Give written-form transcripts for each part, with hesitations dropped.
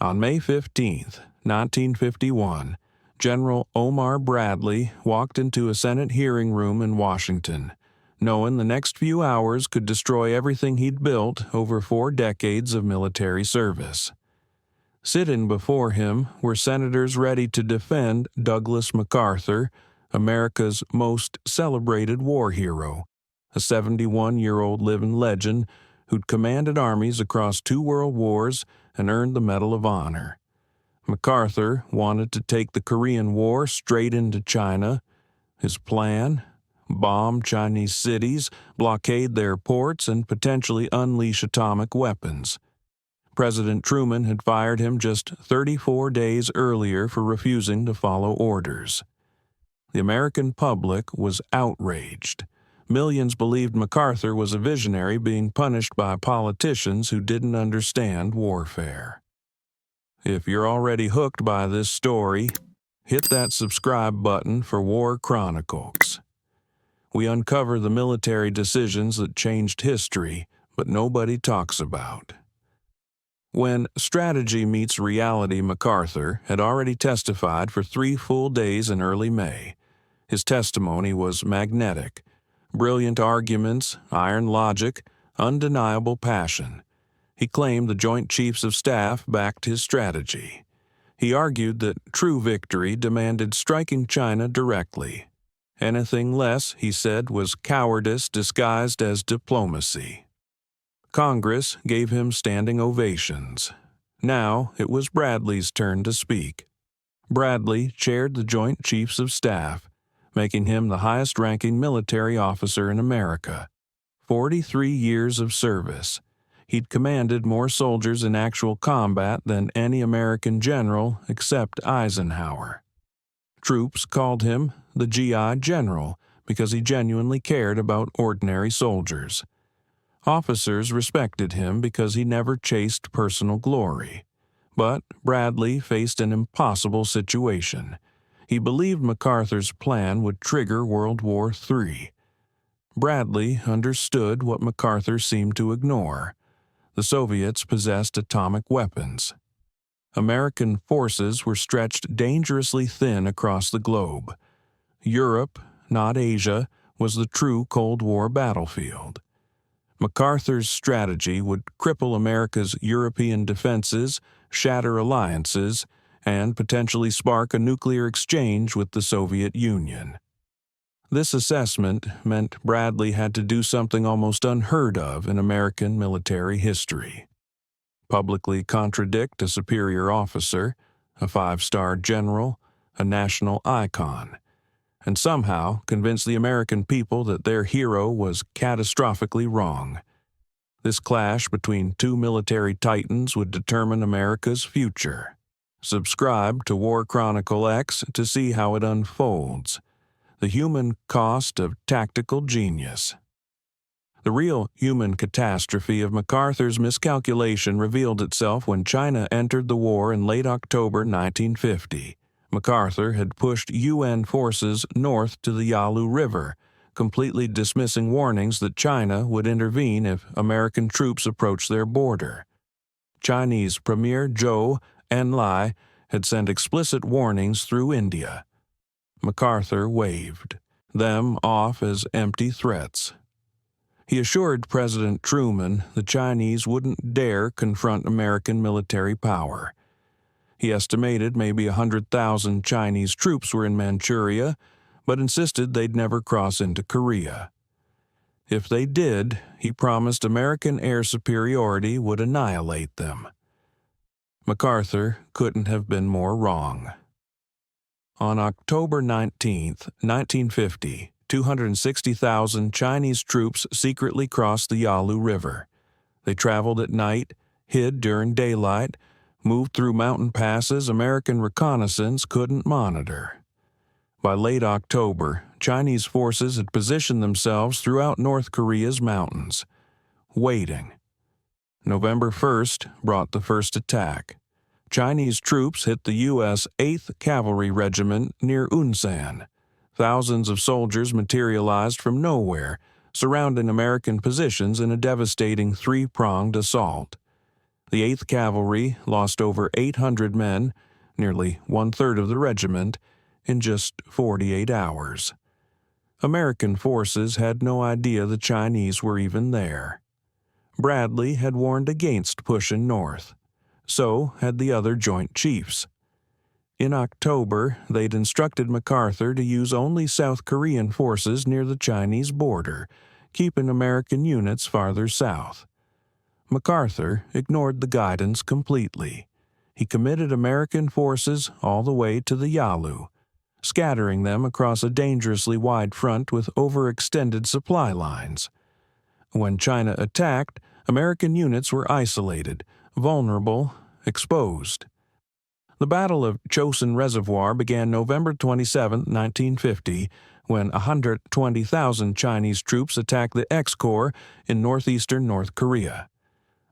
On May 15, 1951, General Omar Bradley walked into a Senate hearing room in Washington, knowing the next few hours could destroy everything he'd built over 4 decades of military service. Sitting before him were senators ready to defend Douglas MacArthur, America's most celebrated war hero, a 71-year-old living legend who'd commanded armies across 2 world wars and earned the Medal of Honor. MacArthur wanted to take the Korean War straight into China. His plan? Bomb Chinese cities, blockade their ports, and potentially unleash atomic weapons. President Truman had fired him just 34 days earlier for refusing to follow orders. The American public was outraged. Millions believed MacArthur was a visionary being punished by politicians who didn't understand warfare. If you're already hooked by this story, hit that subscribe button for War Chronicles. We uncover the military decisions that changed history, but nobody talks about. When strategy meets reality, MacArthur had already testified for 3 full days in early May. His testimony was magnetic. Brilliant arguments, iron logic, undeniable passion. He claimed the Joint Chiefs of Staff backed his strategy. He argued that true victory demanded striking China directly. Anything less, he said, was cowardice disguised as diplomacy. Congress gave him standing ovations. Now it was Bradley's turn to speak. Bradley chaired the Joint Chiefs of Staff, making him the highest-ranking military officer in America. 43 years of service. He'd commanded more soldiers in actual combat than any American general except Eisenhower. Troops called him the GI General because he genuinely cared about ordinary soldiers. Officers respected him because he never chased personal glory. But Bradley faced an impossible situation. He believed MacArthur's plan would trigger World War III. Bradley understood what MacArthur seemed to ignore. The Soviets possessed atomic weapons. American forces were stretched dangerously thin across the globe. Europe, not Asia, was the true Cold War battlefield. MacArthur's strategy would cripple America's European defenses, shatter alliances, and potentially spark a nuclear exchange with the Soviet Union. This assessment meant Bradley had to do something almost unheard of in American military history. Publicly contradict a superior officer, a 5-star general, a national icon, and somehow convince the American people that their hero was catastrophically wrong. This clash between 2 military titans would determine America's future. Subscribe to War Chronicle X to see how it unfolds. The human cost of tactical genius. The real human catastrophe of MacArthur's miscalculation revealed itself when China entered the war in late October 1950. MacArthur had pushed UN forces north to the Yalu River, completely dismissing warnings that China would intervene if American troops approached their border. Chinese Premier Zhou Enlai had sent explicit warnings through India. MacArthur waved them off as empty threats. He assured President Truman the Chinese wouldn't dare confront American military power. He estimated maybe 100,000 Chinese troops were in Manchuria, but insisted they'd never cross into Korea. If they did, he promised American air superiority would annihilate them. MacArthur couldn't have been more wrong. On October 19, 1950, 260,000 Chinese troops secretly crossed the Yalu River. They traveled at night, hid during daylight, moved through mountain passes American reconnaissance couldn't monitor. By late October, Chinese forces had positioned themselves throughout North Korea's mountains, waiting. November 1st brought the first attack. Chinese troops hit the U.S. 8th Cavalry Regiment near Unsan. Thousands of soldiers materialized from nowhere, surrounding American positions in a devastating 3-pronged assault. The 8th Cavalry lost over 800 men, nearly one-third of the regiment, in just 48 hours. American forces had no idea the Chinese were even there. Bradley had warned against pushing north. So had the other Joint Chiefs. In October, they'd instructed MacArthur to use only South Korean forces near the Chinese border, keeping American units farther south. MacArthur ignored the guidance completely. He committed American forces all the way to the Yalu, scattering them across a dangerously wide front with overextended supply lines. When China attacked, American units were isolated, vulnerable, exposed. The Battle of Chosin Reservoir began November 27, 1950, when 120,000 Chinese troops attacked the X-Corps in northeastern North Korea.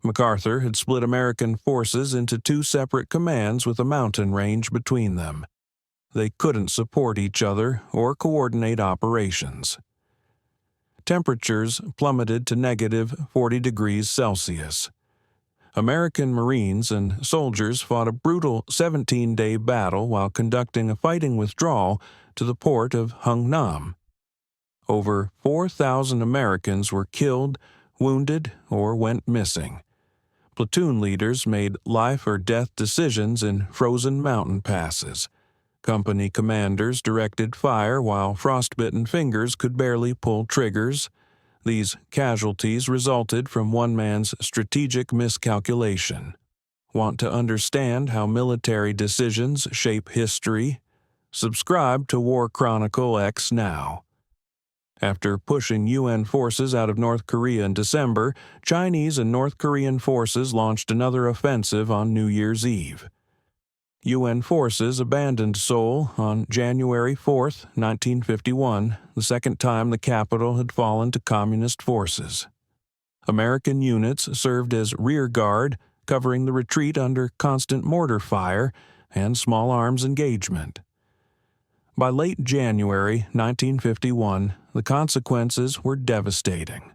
MacArthur had split American forces into two separate commands with a mountain range between them. They couldn't support each other or coordinate operations. Temperatures plummeted to negative 40 degrees Celsius. American Marines and soldiers fought a brutal 17-day battle while conducting a fighting withdrawal to the port of Hungnam. Over 4,000 Americans were killed, wounded, or went missing. Platoon leaders made life-or-death decisions in frozen mountain passes. Company commanders directed fire while frostbitten fingers could barely pull triggers. These casualties resulted from one man's strategic miscalculation. Want to understand how military decisions shape history? Subscribe to War Chronicle X now. After pushing UN forces out of North Korea in December, Chinese and North Korean forces launched another offensive on New Year's Eve. UN forces abandoned Seoul on January 4, 1951, the second time the capital had fallen to Communist forces. American units served as rear guard, covering the retreat under constant mortar fire and small arms engagement. By late January 1951, the consequences were devastating.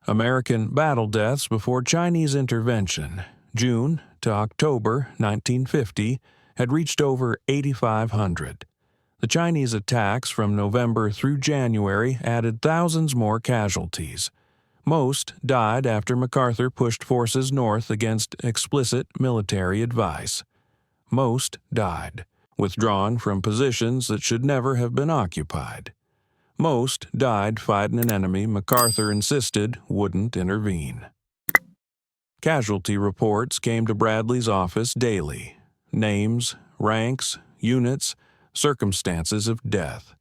American battle deaths before Chinese intervention, June to October 1950, had reached over 8,500. The Chinese attacks from November through January added thousands more casualties. Most died after MacArthur pushed forces north against explicit military advice. Most died, withdrawing from positions that should never have been occupied. Most died fighting an enemy MacArthur insisted wouldn't intervene. Casualty reports came to Bradley's office daily. Names, ranks, units, circumstances of death.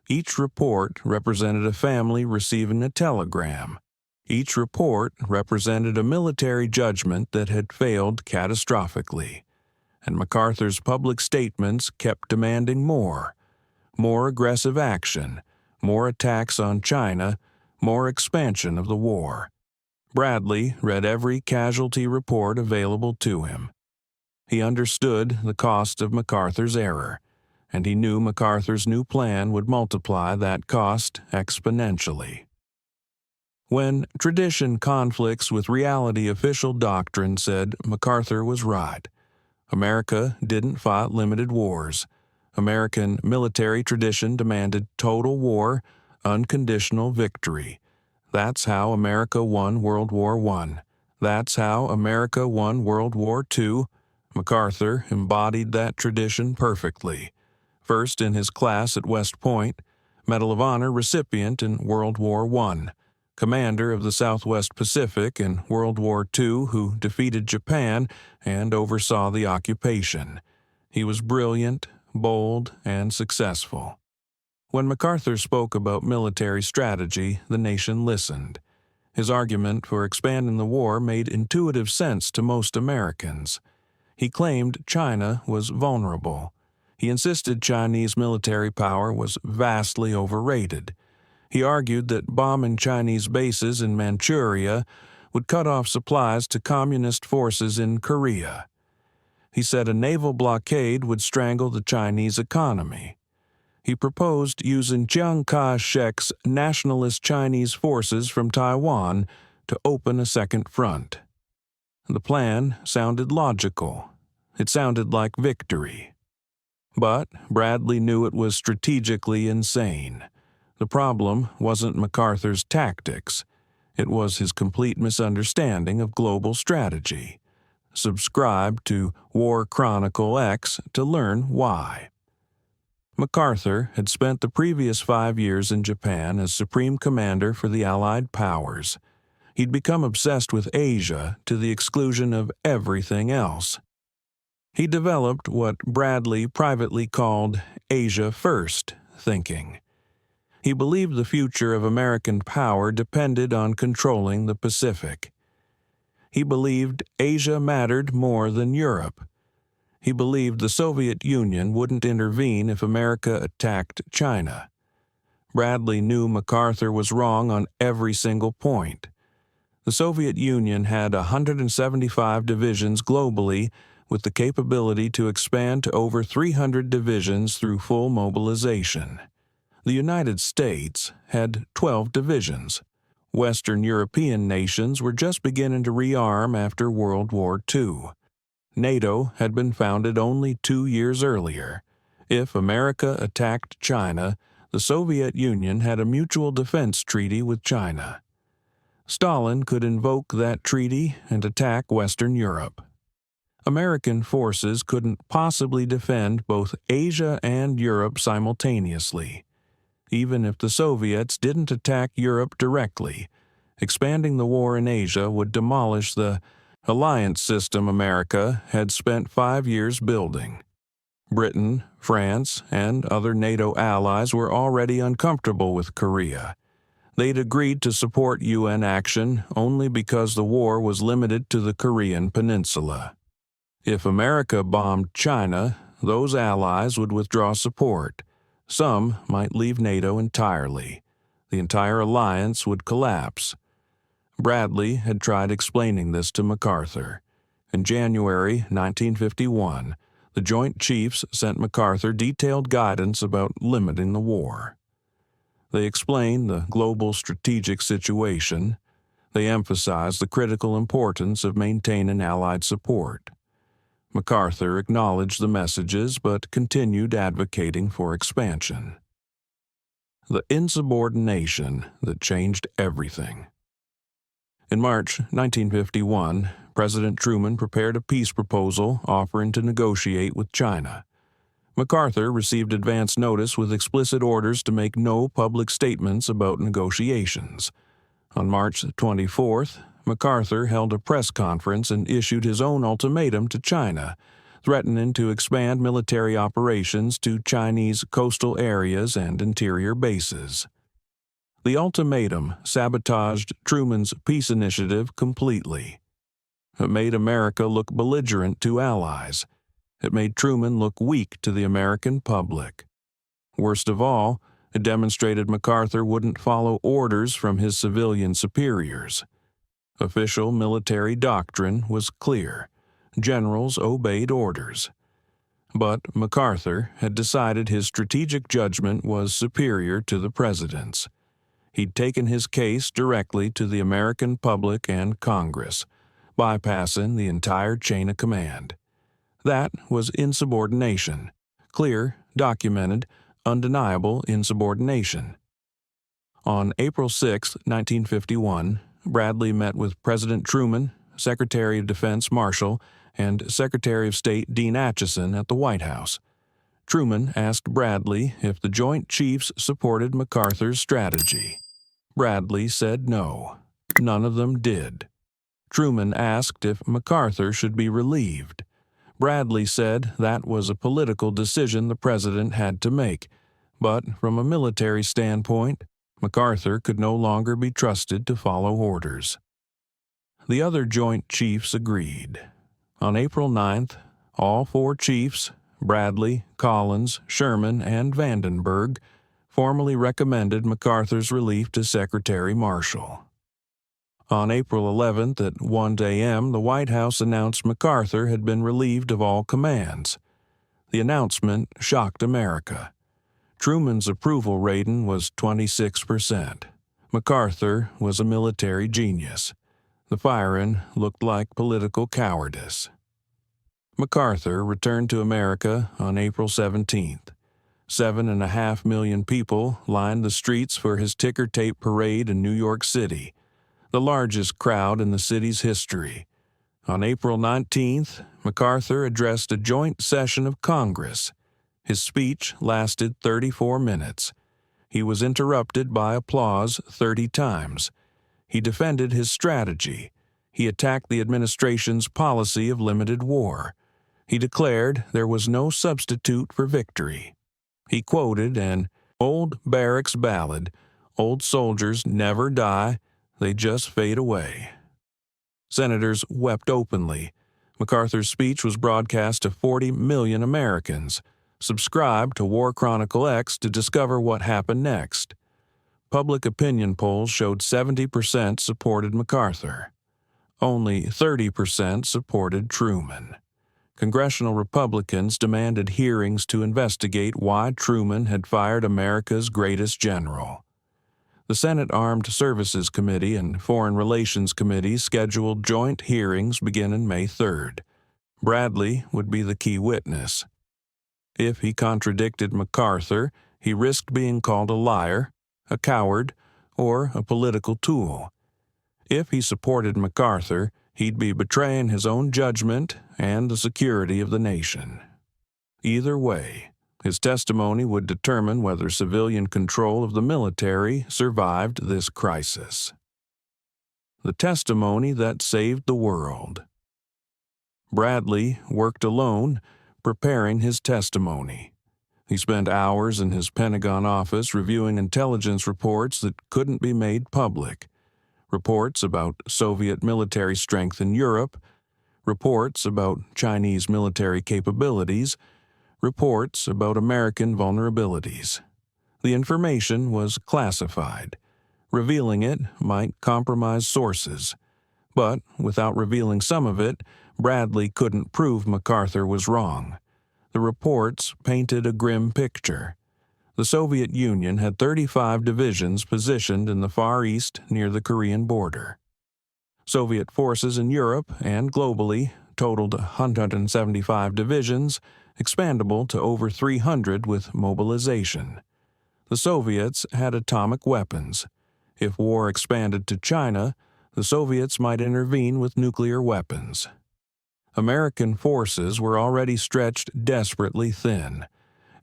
Each report represented a family receiving a telegram. Each report represented a military judgment that had failed catastrophically. And MacArthur's public statements kept demanding more aggressive action, more attacks on China, more expansion of the war. Bradley read every casualty report available to him. He understood the cost of MacArthur's error, and he knew MacArthur's new plan would multiply that cost exponentially. When tradition conflicts with reality, official doctrine said MacArthur was right. America didn't fight limited wars. American military tradition demanded total war, unconditional victory. That's how America won World War I. That's how America won World War II. MacArthur embodied that tradition perfectly. First in his class at West Point, Medal of Honor recipient in World War I, commander of the Southwest Pacific in World War II who defeated Japan and oversaw the occupation. He was brilliant, bold, and successful. When MacArthur spoke about military strategy, the nation listened. His argument for expanding the war made intuitive sense to most Americans. He claimed China was vulnerable. He insisted Chinese military power was vastly overrated. He argued that bombing Chinese bases in Manchuria would cut off supplies to communist forces in Korea. He said a naval blockade would strangle the Chinese economy. He proposed using Chiang Kai-shek's nationalist Chinese forces from Taiwan to open a second front. The plan sounded logical. It sounded like victory. But Bradley knew it was strategically insane. The problem wasn't MacArthur's tactics. It was his complete misunderstanding of global strategy. Subscribe to War Chronicle X to learn why. MacArthur had spent the previous 5 years in Japan as Supreme Commander for the Allied Powers. He'd become obsessed with Asia to the exclusion of everything else. He developed what Bradley privately called Asia First thinking. He believed the future of American power depended on controlling the Pacific. He believed Asia mattered more than Europe. He believed the Soviet Union wouldn't intervene if America attacked China. Bradley knew MacArthur was wrong on every single point. The Soviet Union had 175 divisions globally, with the capability to expand to over 300 divisions through full mobilization. The United States had 12 divisions. Western European nations were just beginning to rearm after World War II. NATO had been founded only 2 years earlier. If America attacked China, the Soviet Union had a mutual defense treaty with China. Stalin could invoke that treaty and attack Western Europe. American forces couldn't possibly defend both Asia and Europe simultaneously. Even if the Soviets didn't attack Europe directly, expanding the war in Asia would demolish the alliance system America had spent 5 years building. Britain, France, and other NATO allies were already uncomfortable with Korea. They'd agreed to support UN action only because the war was limited to the Korean peninsula. If America bombed China, those allies would withdraw support. Some might leave NATO entirely. The entire alliance would collapse. Bradley had tried explaining this to MacArthur. In January 1951, the Joint Chiefs sent MacArthur detailed guidance about limiting the war. They explained the global strategic situation. They emphasized the critical importance of maintaining Allied support. MacArthur acknowledged the messages but continued advocating for expansion. The insubordination that changed everything. In March 1951, President Truman prepared a peace proposal offering to negotiate with China. MacArthur received advance notice with explicit orders to make no public statements about negotiations. On March 24th, MacArthur held a press conference and issued his own ultimatum to China, threatening to expand military operations to Chinese coastal areas and interior bases. The ultimatum sabotaged Truman's peace initiative completely. It made America look belligerent to allies. It made Truman look weak to the American public. Worst of all, it demonstrated MacArthur wouldn't follow orders from his civilian superiors. Official military doctrine was clear. Generals obeyed orders. But MacArthur had decided his strategic judgment was superior to the president's. He'd taken his case directly to the American public and Congress, bypassing the entire chain of command. That was insubordination. Clear, documented, undeniable insubordination. On April 6, 1951, Bradley met with President Truman, Secretary of Defense Marshall, and Secretary of State Dean Acheson at the White House. Truman asked Bradley if the Joint Chiefs supported MacArthur's strategy. Bradley said no. None of them did. Truman asked if MacArthur should be relieved. Bradley said that was a political decision the president had to make, but from a military standpoint, MacArthur could no longer be trusted to follow orders. The other Joint Chiefs agreed. On April 9th, all 4 chiefs, Bradley, Collins, Sherman, and Vandenberg, formally recommended MacArthur's relief to Secretary Marshall. On April 11th at 1 a.m., the White House announced MacArthur had been relieved of all commands. The announcement shocked America. Truman's approval rating was 26%. MacArthur was a military genius. The firing looked like political cowardice. MacArthur returned to America on April 17th. 7.5 million people lined the streets for his ticker tape parade in New York City, the largest crowd in the city's history. On April 19th, MacArthur addressed a joint session of Congress. His speech lasted 34 minutes. He was interrupted by applause 30 times. He defended his strategy. He attacked the administration's policy of limited war. He declared there was no substitute for victory. He quoted an old barracks ballad, "Old soldiers never die, they just fade away." Senators wept openly. MacArthur's speech was broadcast to 40 million Americans. Subscribe to War Chronicle X to discover what happened next. Public opinion polls showed 70% supported MacArthur. Only 30% supported Truman. Congressional Republicans demanded hearings to investigate why Truman had fired America's greatest general. The Senate Armed Services Committee and Foreign Relations Committee scheduled joint hearings beginning May 3rd. Bradley would be the key witness. If he contradicted MacArthur, he risked being called a liar, a coward, or a political tool. If he supported MacArthur, he'd be betraying his own judgment and the security of the nation. Either way, his testimony would determine whether civilian control of the military survived this crisis. The testimony that saved the world. Bradley worked alone, preparing his testimony. He spent hours in his Pentagon office reviewing intelligence reports that couldn't be made public. Reports about Soviet military strength in Europe, reports about Chinese military capabilities, reports about American vulnerabilities. The information was classified. Revealing it might compromise sources, but without revealing some of it, Bradley couldn't prove MacArthur was wrong. The reports painted a grim picture. The Soviet Union had 35 divisions positioned in the Far East near the Korean border. Soviet forces in Europe and globally totaled 175 divisions, expandable to over 300 with mobilization. The Soviets had atomic weapons. If war expanded to China, the Soviets might intervene with nuclear weapons. American forces were already stretched desperately thin.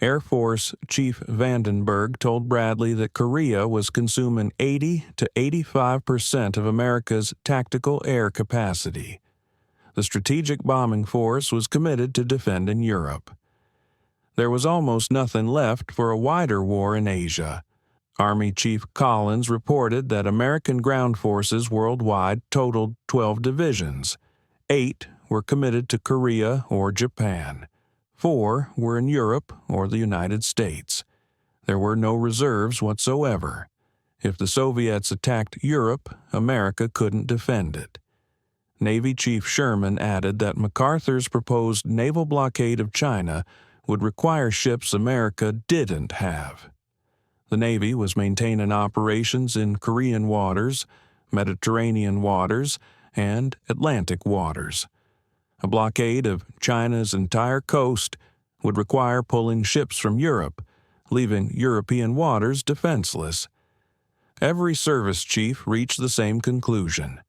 Air Force Chief Vandenberg told Bradley that Korea was consuming 80 to 85% of America's tactical air capacity. The Strategic Bombing Force was committed to defending Europe. There was almost nothing left for a wider war in Asia. Army Chief Collins reported that American ground forces worldwide totaled 12 divisions. 8 were committed to Korea or Japan. 4 were in Europe or the United States. There were no reserves whatsoever. If the Soviets attacked Europe, America couldn't defend it. Navy Chief Sherman added that MacArthur's proposed naval blockade of China would require ships America didn't have. The Navy was maintaining operations in Korean waters, Mediterranean waters, and Atlantic waters. A blockade of China's entire coast would require pulling ships from Europe, leaving European waters defenseless. Every service chief reached the same conclusion.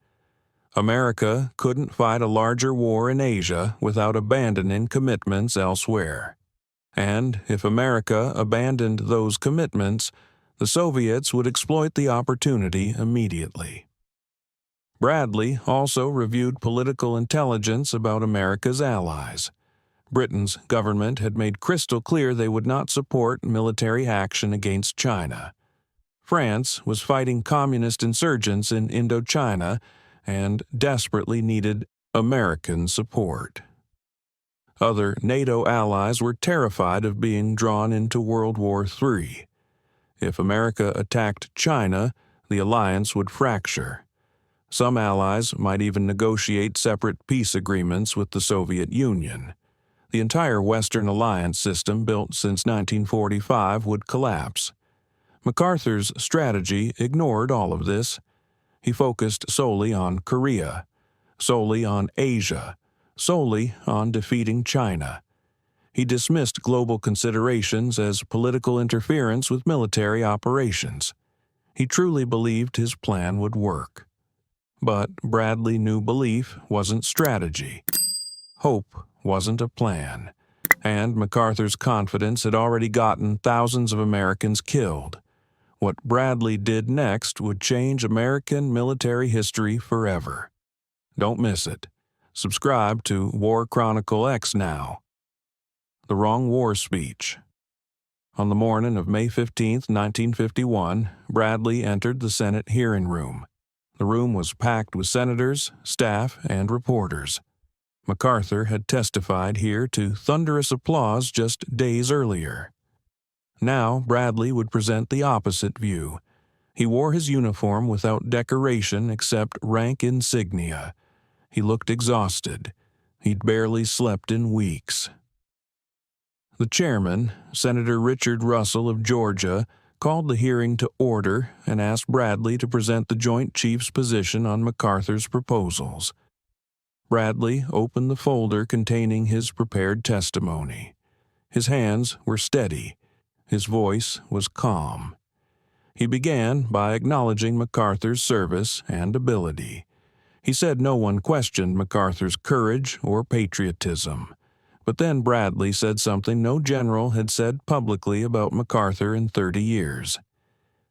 America couldn't fight a larger war in Asia without abandoning commitments elsewhere. And if America abandoned those commitments, the Soviets would exploit the opportunity immediately. Bradley also reviewed political intelligence about America's allies. Britain's government had made crystal clear they would not support military action against China. France was fighting communist insurgents in Indochina and desperately needed American support. Other NATO allies were terrified of being drawn into World War III. If America attacked China, the alliance would fracture. Some allies might even negotiate separate peace agreements with the Soviet Union. The entire Western alliance system built since 1945 would collapse. MacArthur's strategy ignored all of this. He focused solely on Korea, solely on Asia, solely on defeating China. He dismissed global considerations as political interference with military operations. He truly believed his plan would work. But Bradley knew belief wasn't strategy. Hope wasn't a plan. And MacArthur's confidence had already gotten thousands of Americans killed. What Bradley did next would change American military history forever. Don't miss it. Subscribe to War Chronicle X now. The Wrong War Speech. On the morning of May 15, 1951, Bradley entered the Senate hearing room. The room was packed with senators, staff, and reporters. MacArthur had testified here to thunderous applause just days earlier. Now Bradley would present the opposite view. He wore his uniform without decoration except rank insignia. He looked exhausted. He'd barely slept in weeks. The chairman, Senator Richard Russell of Georgia, called the hearing to order and asked Bradley to present the Joint Chief's position on MacArthur's proposals. Bradley opened the folder containing his prepared testimony. His hands were steady. His voice was calm. He began by acknowledging MacArthur's service and ability. He said no one questioned MacArthur's courage or patriotism. But then Bradley said something no general had said publicly about MacArthur in 30 years.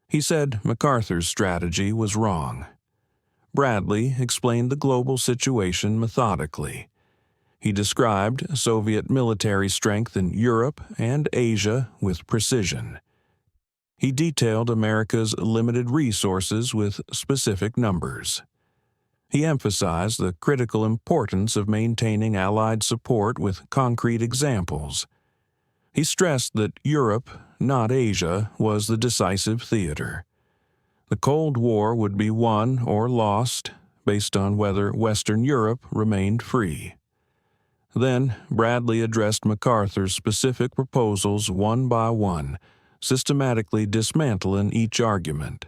He said MacArthur's strategy was wrong. Bradley explained the global situation methodically. He described Soviet military strength in Europe and Asia with precision. He detailed America's limited resources with specific numbers. He emphasized the critical importance of maintaining Allied support with concrete examples. He stressed that Europe, not Asia, was the decisive theater. The Cold War would be won or lost based on whether Western Europe remained free. Then Bradley addressed MacArthur's specific proposals one by one, systematically dismantling each argument.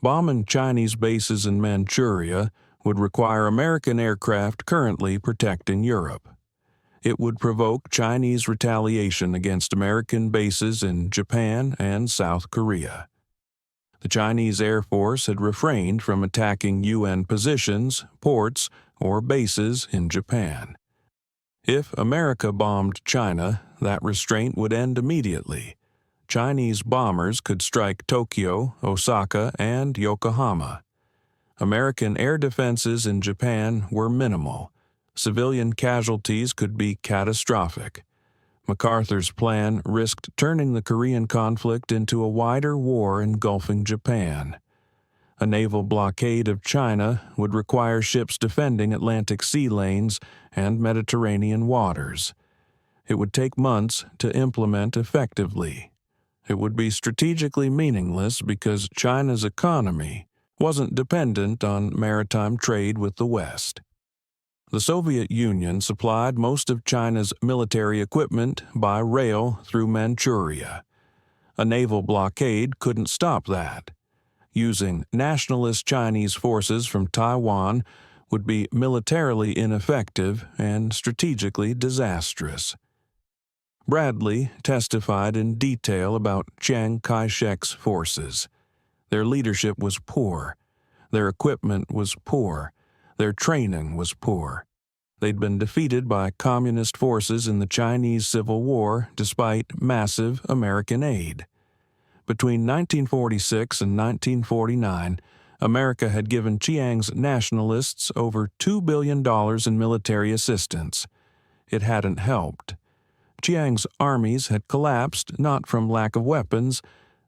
Bombing Chinese bases in Manchuria would require American aircraft currently protecting Europe. It would provoke Chinese retaliation against American bases in Japan and South Korea. The Chinese Air Force had refrained from attacking UN positions, ports, or bases in Japan. If America bombed China, that restraint would end immediately. Chinese bombers could strike Tokyo, Osaka, and Yokohama. American air defenses in Japan were minimal. Civilian casualties could be catastrophic. MacArthur's plan risked turning the Korean conflict into a wider war engulfing Japan. A naval blockade of China would require ships defending Atlantic sea lanes and Mediterranean waters. It would take months to implement effectively. It would be strategically meaningless because China's economy wasn't dependent on maritime trade with the West. The Soviet Union supplied most of China's military equipment by rail through Manchuria. A naval blockade couldn't stop that. Using nationalist Chinese forces from Taiwan would be militarily ineffective and strategically disastrous. Bradley testified in detail about Chiang Kai-shek's forces. Their leadership was poor. Their equipment was poor. Their training was poor. They'd been defeated by communist forces in the Chinese Civil War despite massive American aid. Between 1946 and 1949, America had given Chiang's nationalists over $2 billion in military assistance. It hadn't helped. Chiang's armies had collapsed not from lack of weapons,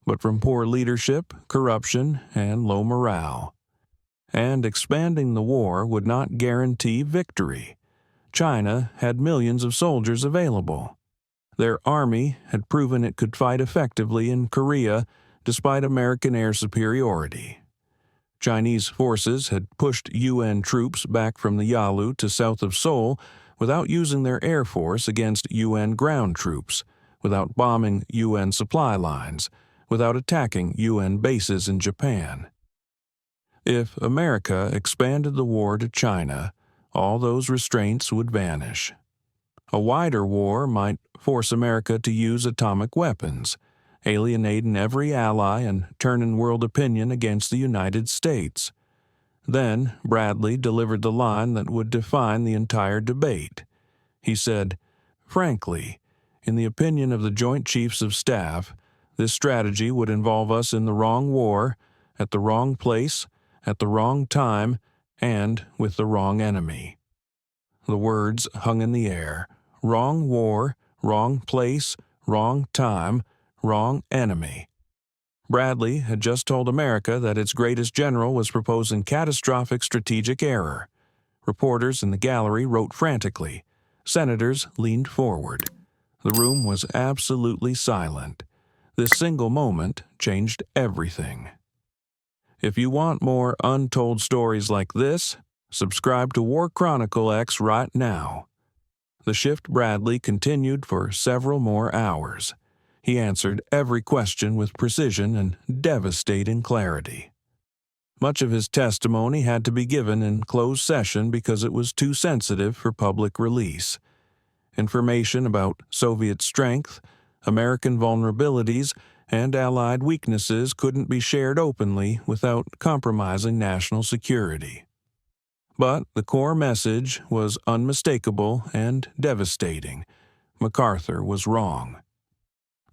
but from poor leadership, corruption, and low morale. And expanding the war would not guarantee victory. China had millions of soldiers available. Their army had proven it could fight effectively in Korea despite American air superiority. Chinese forces had pushed UN troops back from the Yalu to south of Seoul without using their air force against UN ground troops, without bombing UN supply lines, without attacking UN bases in Japan. If America expanded the war to China, all those restraints would vanish. A wider war might force America to use atomic weapons, alienating every ally and turning world opinion against the United States. Then Bradley delivered the line that would define the entire debate. He said, "Frankly, in the opinion of the Joint Chiefs of Staff, this strategy would involve us in the wrong war, at the wrong place, at the wrong time, and with the wrong enemy." The words hung in the air. Wrong war, wrong place, wrong time, wrong enemy. Bradley had just told America that its greatest general was proposing catastrophic strategic error. Reporters in the gallery wrote frantically. Senators leaned forward. The room was absolutely silent. This single moment changed everything. If you want more untold stories like this, subscribe to War Chronicle X right now. The shift Bradley continued for several more hours. He answered every question with precision and devastating clarity. Much of his testimony had to be given in closed session because it was too sensitive for public release. Information about Soviet strength, American vulnerabilities, and Allied weaknesses couldn't be shared openly without compromising national security. But the core message was unmistakable and devastating. MacArthur was wrong.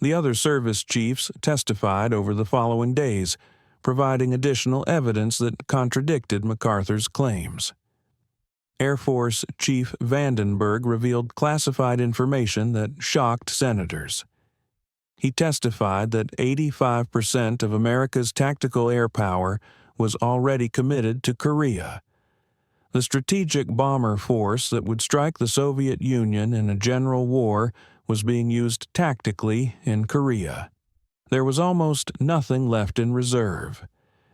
The other service chiefs testified over the following days, providing additional evidence that contradicted MacArthur's claims. Air Force Chief Vandenberg revealed classified information that shocked senators. He testified that 85% of America's tactical air power was already committed to Korea. The strategic bomber force that would strike the Soviet Union in a general war was being used tactically in Korea. There was almost nothing left in reserve.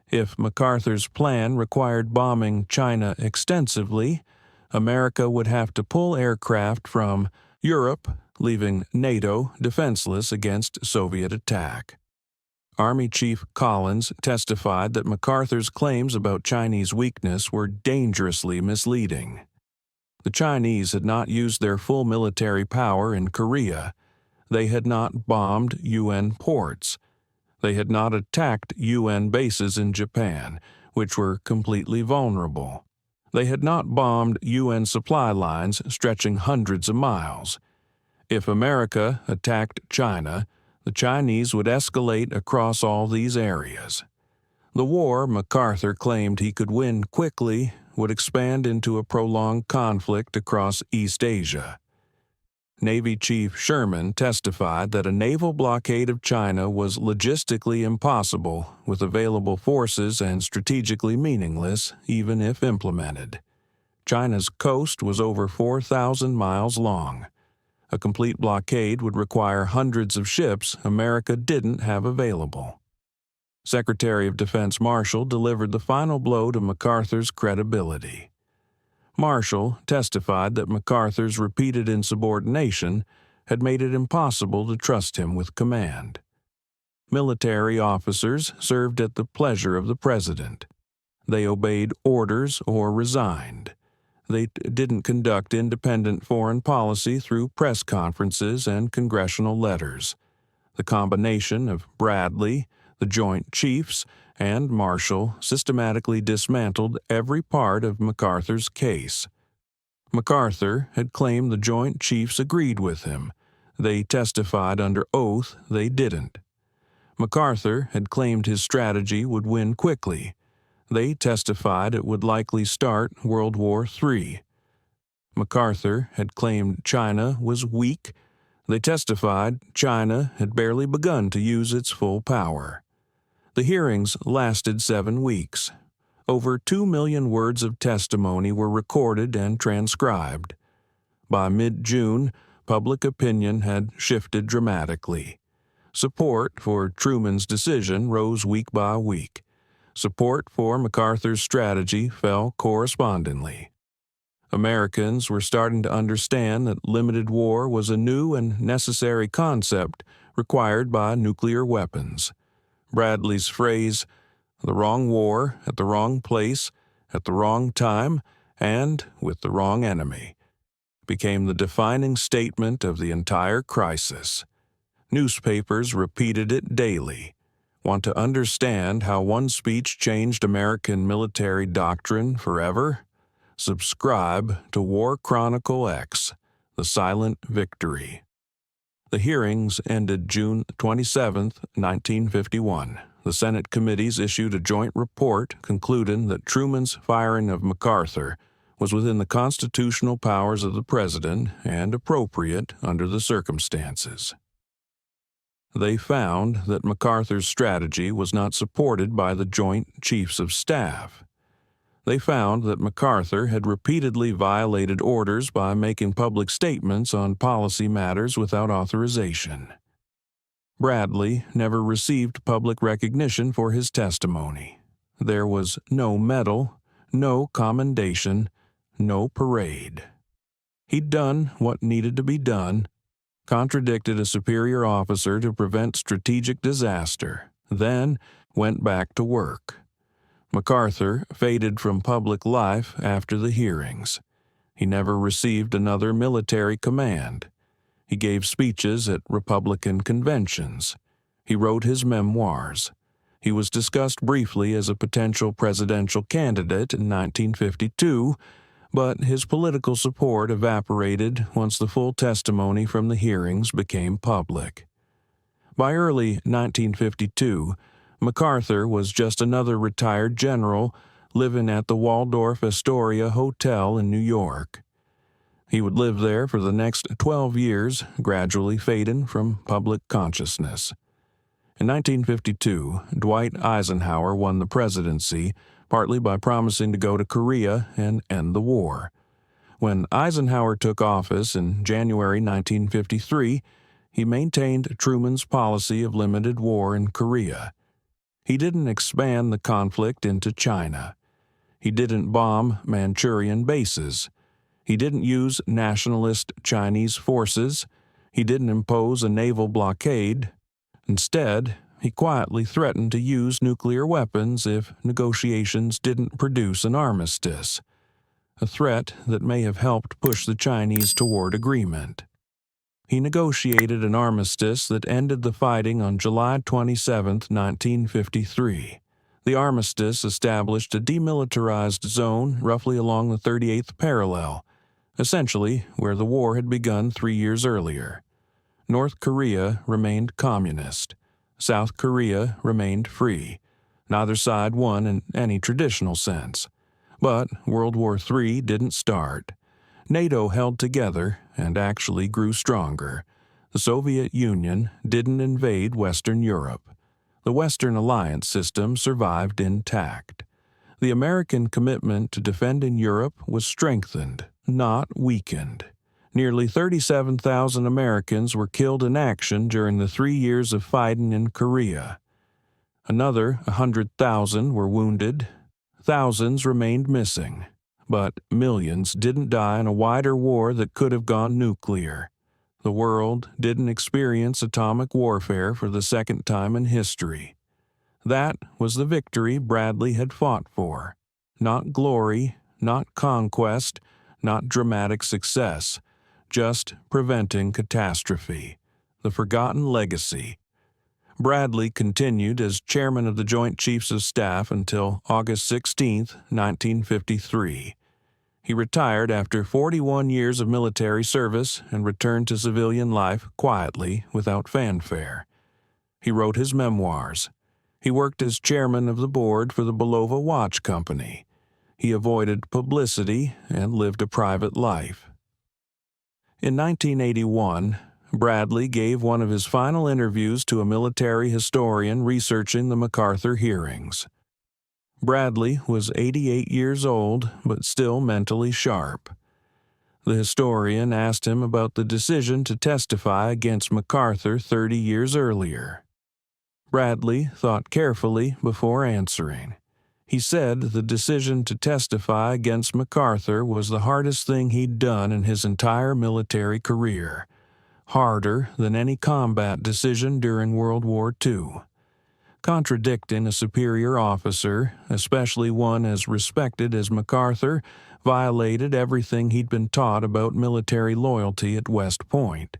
If MacArthur's plan required bombing China extensively, America would have to pull aircraft from Europe, leaving NATO defenseless against Soviet attack. Army Chief Collins testified that MacArthur's claims about Chinese weakness were dangerously misleading. The Chinese had not used their full military power in Korea. They had not bombed UN ports. They had not attacked UN bases in Japan, which were completely vulnerable. They had not bombed UN supply lines stretching hundreds of miles. If America attacked China, the Chinese would escalate across all these areas. The war MacArthur claimed he could win quickly would expand into a prolonged conflict across East Asia. Navy Chief Sherman testified that a naval blockade of China was logistically impossible with available forces and strategically meaningless even if implemented. China's coast was over 4,000 miles long. A complete blockade would require hundreds of ships America didn't have available. Secretary of Defense Marshall delivered the final blow to MacArthur's credibility. Marshall testified that MacArthur's repeated insubordination had made it impossible to trust him with command. Military officers served at the pleasure of the president. They obeyed orders or resigned. They didn't conduct independent foreign policy through press conferences and congressional letters. The combination of Bradley, the Joint Chiefs, and Marshall systematically dismantled every part of MacArthur's case. MacArthur had claimed the Joint Chiefs agreed with him. They testified under oath they didn't. MacArthur had claimed his strategy would win quickly. They testified it would likely start World War III. MacArthur had claimed China was weak. They testified China had barely begun to use its full power. The hearings lasted 7 weeks. Over 2 million words of testimony were recorded and transcribed. By mid-June, public opinion had shifted dramatically. Support for Truman's decision rose week by week. Support for MacArthur's strategy fell correspondingly. Americans were starting to understand that limited war was a new and necessary concept required by nuclear weapons. Bradley's phrase, The wrong war, at the wrong place, at the wrong time, and with the wrong enemy, became the defining statement of the entire crisis. Newspapers repeated it daily. Want to understand how one speech changed American military doctrine forever? Subscribe to War Chronicle X, The Silent Victory. The hearings ended June 27, 1951. The Senate committees issued a joint report concluding that Truman's firing of MacArthur was within the constitutional powers of the president and appropriate under the circumstances. They found that MacArthur's strategy was not supported by the Joint Chiefs of Staff. They found that MacArthur had repeatedly violated orders by making public statements on policy matters without authorization. Bradley never received public recognition for his testimony. There was no medal, no commendation, no parade. He'd done what needed to be done, contradicted a superior officer to prevent strategic disaster, then went back to work. MacArthur faded from public life after the hearings. He never received another military command. He gave speeches at Republican conventions. He wrote his memoirs. He was discussed briefly as a potential presidential candidate in 1952, but his political support evaporated once the full testimony from the hearings became public. By early 1952, MacArthur was just another retired general living at the Waldorf Astoria Hotel in New York. He would live there for the next 12 years, gradually fading from public consciousness. In 1952, Dwight Eisenhower won the presidency, partly by promising to go to Korea and end the war. When Eisenhower took office in January 1953, he maintained Truman's policy of limited war in Korea. He didn't expand the conflict into China. He didn't bomb Manchurian bases. He didn't use nationalist Chinese forces. He didn't impose a naval blockade. Instead, he quietly threatened to use nuclear weapons if negotiations didn't produce an armistice, a threat that may have helped push the Chinese toward agreement. He negotiated an armistice that ended the fighting on July 27, 1953. The armistice established a demilitarized zone roughly along the 38th parallel, essentially where the war had begun 3 years earlier. North Korea remained communist. South Korea remained free. Neither side won in any traditional sense. But World War III didn't start. NATO held together and actually grew stronger. The Soviet Union didn't invade Western Europe. The Western alliance system survived intact. The American commitment to defending Europe was strengthened, not weakened. Nearly 37,000 Americans were killed in action during the 3 years of fighting in Korea. Another 100,000 were wounded. Thousands remained missing. But millions didn't die in a wider war that could have gone nuclear. The world didn't experience atomic warfare for the second time in history. That was the victory Bradley had fought for. Not glory, not conquest, not dramatic success, just preventing catastrophe, the forgotten legacy. Bradley continued as chairman of the Joint Chiefs of Staff until August 16, 1953. He retired after 41 years of military service and returned to civilian life quietly, without fanfare. He wrote his memoirs. He worked as chairman of the board for the Bulova Watch Company. He avoided publicity and lived a private life. In 1981, Bradley gave one of his final interviews to a military historian researching the MacArthur hearings. Bradley was 88 years old, but still mentally sharp. The historian asked him about the decision to testify against MacArthur 30 years earlier. Bradley thought carefully before answering. He said the decision to testify against MacArthur was the hardest thing he'd done in his entire military career, harder than any combat decision during World War II. Contradicting a superior officer, especially one as respected as MacArthur, violated everything he'd been taught about military loyalty at West Point.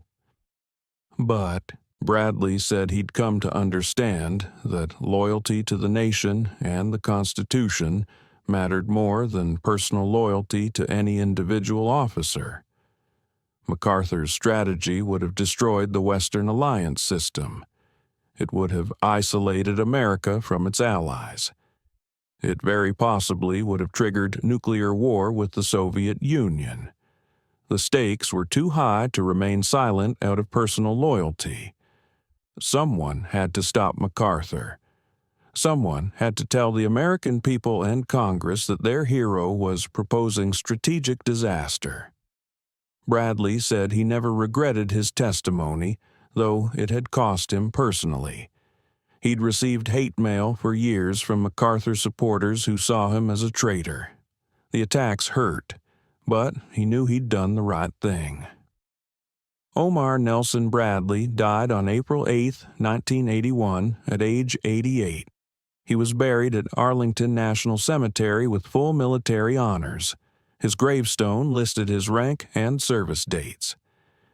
But Bradley said he'd come to understand that loyalty to the nation and the Constitution mattered more than personal loyalty to any individual officer. MacArthur's strategy would have destroyed the Western alliance system. It would have isolated America from its allies. It very possibly would have triggered nuclear war with the Soviet Union. The stakes were too high to remain silent out of personal loyalty. Someone had to stop MacArthur. Someone had to tell the American people and Congress that their hero was proposing strategic disaster. Bradley said he never regretted his testimony, though it had cost him personally. He'd received hate mail for years from MacArthur supporters who saw him as a traitor. The attacks hurt, but he knew he'd done the right thing. Omar Nelson Bradley died on April 8, 1981, at age 88. He was buried at Arlington National Cemetery with full military honors. His gravestone listed his rank and service dates.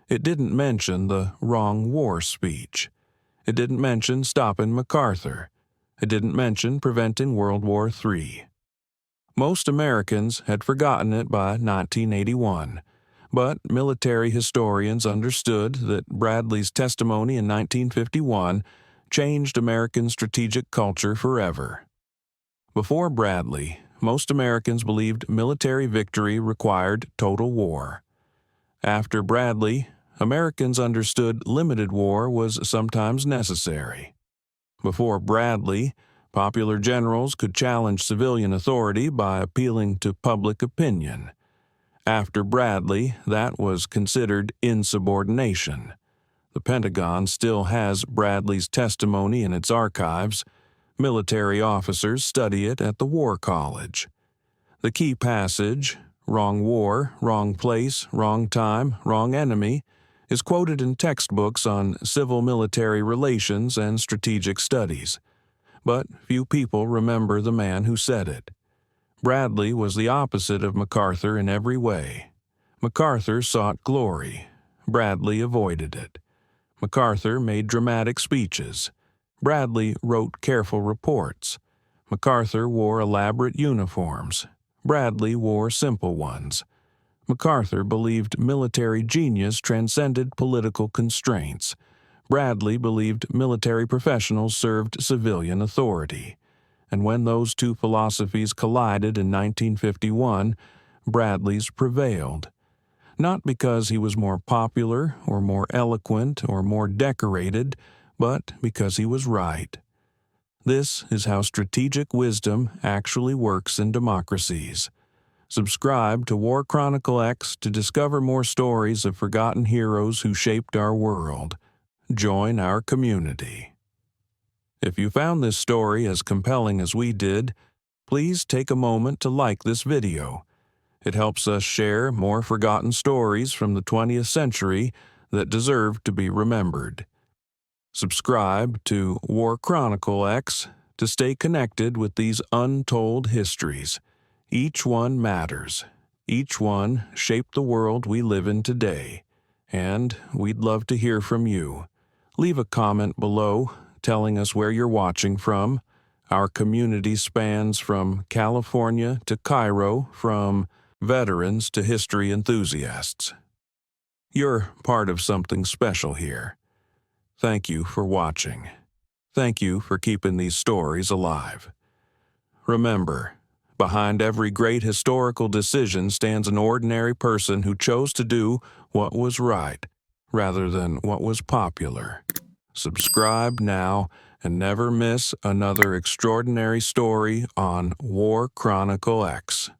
It didn't mention the wrong war speech. It didn't mention stopping MacArthur. It didn't mention preventing World War III. Most Americans had forgotten it by 1981, but military historians understood that Bradley's testimony in 1951 changed American strategic culture forever. Before Bradley, most Americans believed military victory required total war. After Bradley, Americans understood limited war was sometimes necessary. Before Bradley, popular generals could challenge civilian authority by appealing to public opinion. After Bradley, that was considered insubordination. The Pentagon still has Bradley's testimony in its archives. Military officers study it at the War College. The key passage, "Wrong war, wrong place, wrong time, wrong enemy," is quoted in textbooks on civil-military relations and strategic studies. But few people remember the man who said it. Bradley was the opposite of MacArthur in every way. MacArthur sought glory. Bradley avoided it. MacArthur made dramatic speeches. Bradley wrote careful reports. MacArthur wore elaborate uniforms. Bradley wore simple ones. MacArthur believed military genius transcended political constraints. Bradley believed military professionals served civilian authority. And when those two philosophies collided in 1951, Bradley's prevailed. Not because he was more popular or more eloquent or more decorated, but because he was right. This is how strategic wisdom actually works in democracies. Subscribe to War Chronicle X to discover more stories of forgotten heroes who shaped our world. Join our community. If you found this story as compelling as we did, please take a moment to like this video. It helps us share more forgotten stories from the 20th century that deserve to be remembered. Subscribe to War Chronicle X to stay connected with these untold histories. Each one matters. Each one shaped the world we live in today. And we'd love to hear from you. Leave a comment below telling us where you're watching from. Our community spans from California to Cairo, from veterans to history enthusiasts. You're part of something special here. Thank you for watching. Thank you for keeping these stories alive. Remember, behind every great historical decision stands an ordinary person who chose to do what was right rather than what was popular. Subscribe now and never miss another extraordinary story on War Chronicle X.